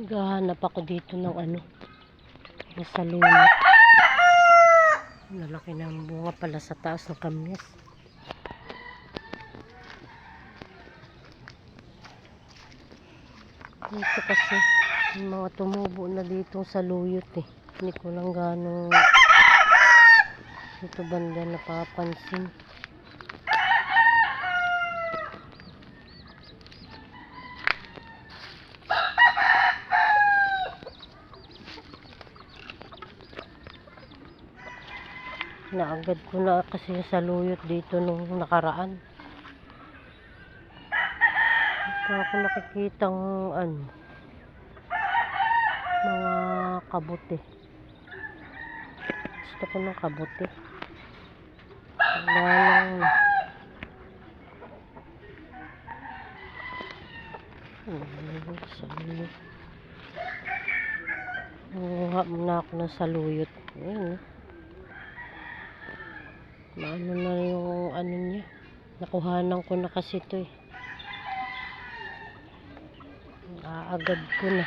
Naghahanap ako dito ng ano, nasa lumot. Nalaki ng bunga pala sa taas ng kamyas. Dito kasi yung mga tumubo na dito sa luyot eh. Hindi ko lang gano'ng dito banda napapansin. Naagad ko na kasi sa luyot dito nung nakaraan. Ito ako nakikitang ano, mga kabuti. Gusto ko ng kabuti. Dalang sa luyot. Nanguha muna ako ng saluyot. Ayan. Maano na yung ano niya. Nakuhanan ko na kasi ito eh. Aagad ko na.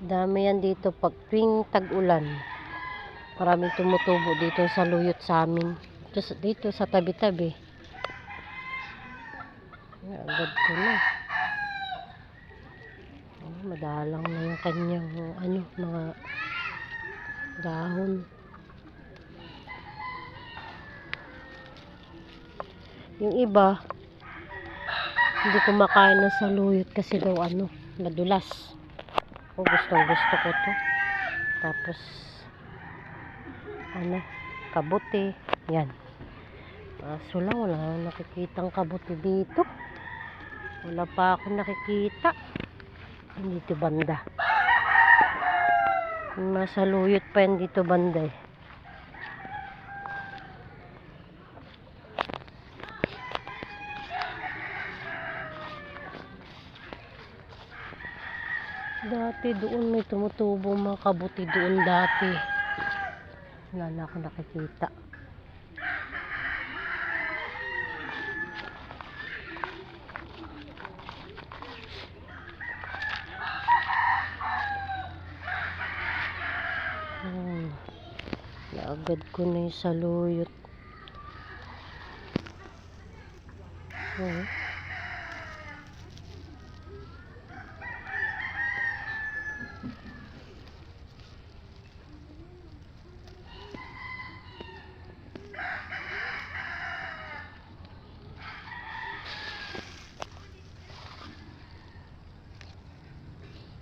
Dami yan dito pag tuwing tag-ulan. Maraming tumutubo dito sa luyot sa amin. Dito sa tabi-tabi. Agad ko na. Madalang na yung kanyang ano, mga dahon. Yung iba hindi kumakain ng saluyot kasi daw ano, madulas. O gustong gusto ko to. Tapos ano, kabuti. Yan. Kaso lang wala akong nakikitang kabuti dito. Wala pa ako nakikita. Dito banda. Nasa luyot pa yan dito banda eh. Dati doon may tumutubo mga kabuti doon dati. Wala na ako nakikita. Naagad ko na yung saluyot.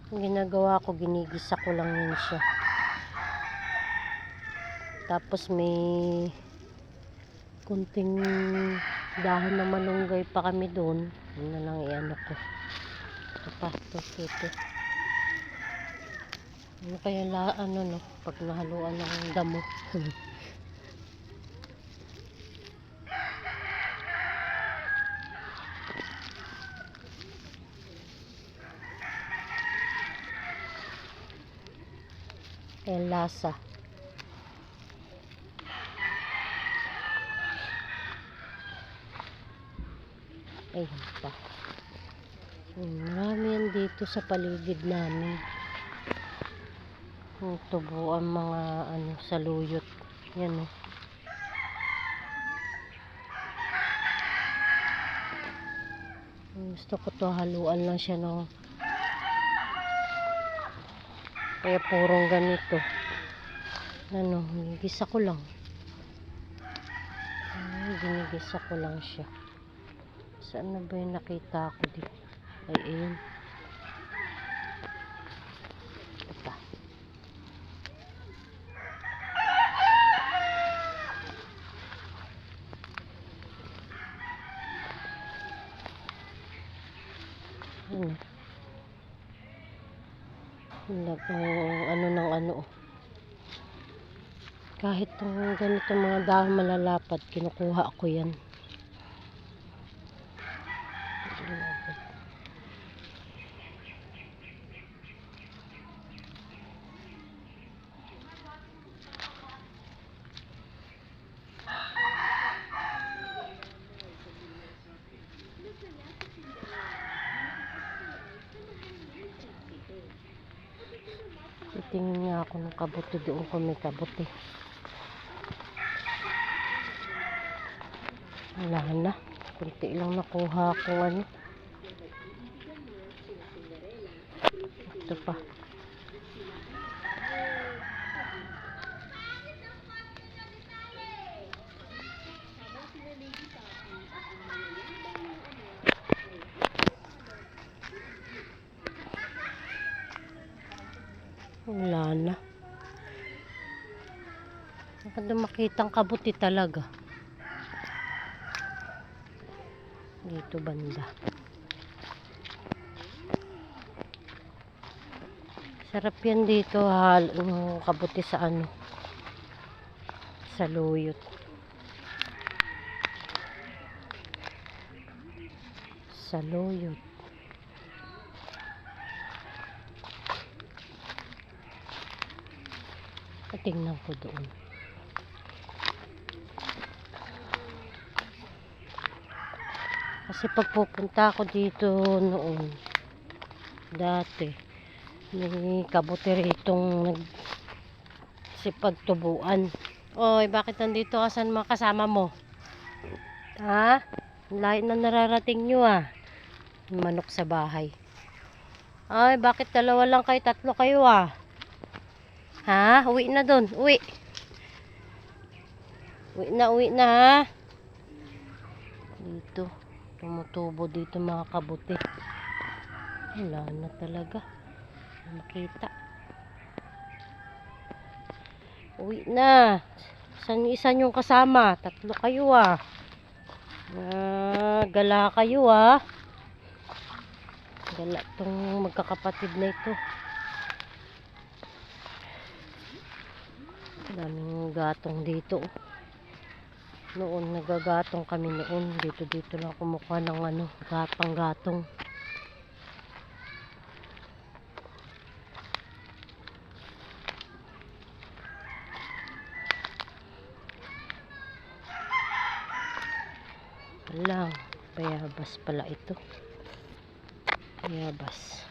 Ang ginagawa ko, ginigisa ko lang yun siya. Tapos may kunting dahon na malunggay pa kami doon. Yun na lang i-ano ko. Ito pa, ito. Ano kaya ano no, pag nahaluan ng damo. Kaya lasa. Ayun pa. Marami yan dito sa paligid namin. Tubo ang mga ano, saluyot. Yan oh. Gusto ko to haluan lang siya ng kaya purong ganito. Ano, ginigisa ko lang. Ginigisa ko lang siya. Saan na ba yung nakita ko dito? Ay, ayun. Ito pa. Ano ng ano. Kahit ganito mga dahon malalapat, kinukuha ko yan. Titingin nga ako ng kabuti doon kung may kabuti. Wala na. Kunti lang nakuha akong ano. Ito pa. Wala na. Nakada makitang kabuti talaga. Dito banda. Sarap yan dito, kabuti sa ano. Sa luyot. Sa luyot. Tingnan ko doon. Kasi pagpupunta ako dito noon, dati, may kabuti ritong nagsipagtubuan. Oy, bakit nandito ka? Saan mga kasama mo? Ha? Lahat na nararating nyo ah. Manok sa bahay. Ay, bakit dalawa lang kayo? Tatlo kayo ah. Ha? Uwi na doon. Uwi. Uwi na ha. Dito. Tumutubo dito mga kabuti. Wala na talaga. Makita. Uwi na. Saan isa yung kasama? Tatlo kayo ah. Gala kayo ah. Gala tong magkakapatid na ito. Daming gatong dito. Noon nagagatong kami noon. Dito lang kumukuha ng ano, gatong. Lang, bayabas pala ito. Bayabas.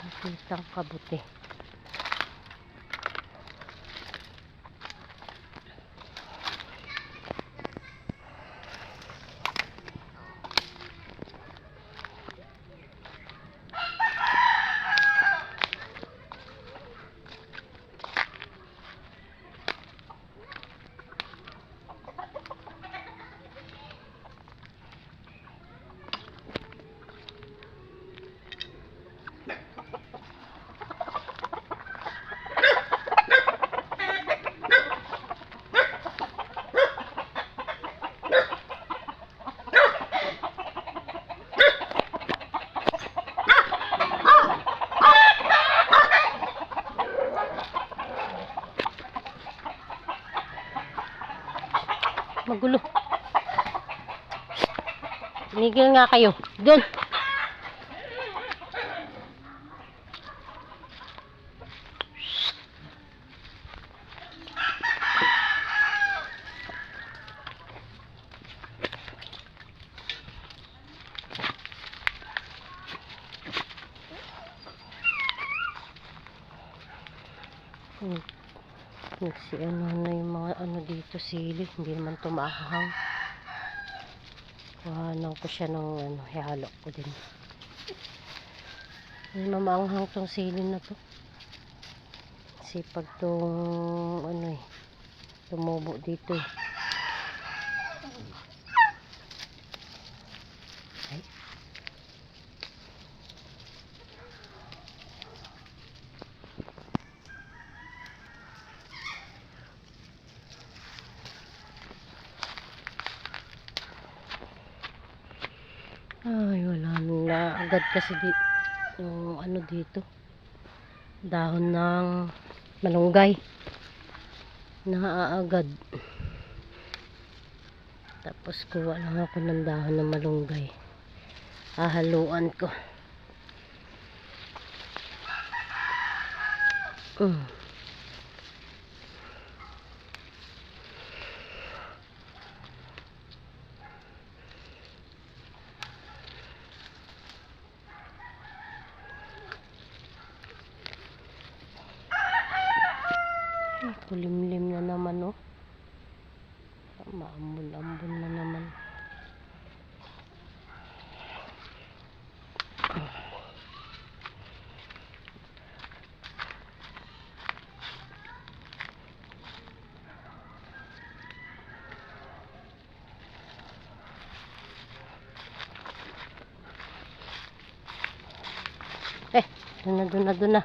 Nakitang kabuti. Magulo. Tumigil nga kayo. Doon. Ano na yung mga ano dito, sili. Hindi naman tumahang. Kuhanan ko siya ng ano, halo ko din. Hindi mamanghang tong sili na to. Sipag tong ano eh, tumubo dito eh. Ay. Ay, wala na agad kasi yung ano dito, dahon ng malunggay naaagad. Tapos kuha lang ako ng dahon ng malunggay, hahaluan ko. Kulimlim na naman, oh. Maambon-ambon na naman. Doon na.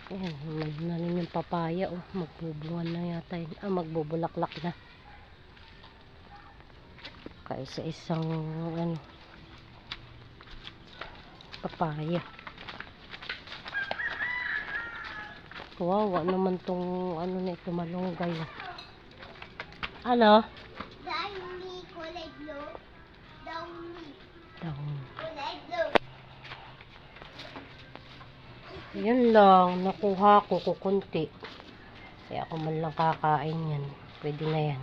Ayan, may na rin yung papaya, oh. Magbubungan na yata yun. Magbubulaklak na. Kaisa-isang, papaya. Kawawa naman tong, na ito, malunggay. Ano? Dahil kulay blue. Dahil kulay blue. Yan lang, nakuha ko kukunti. Kaya ako man lang kakain yan. Pwede na yan.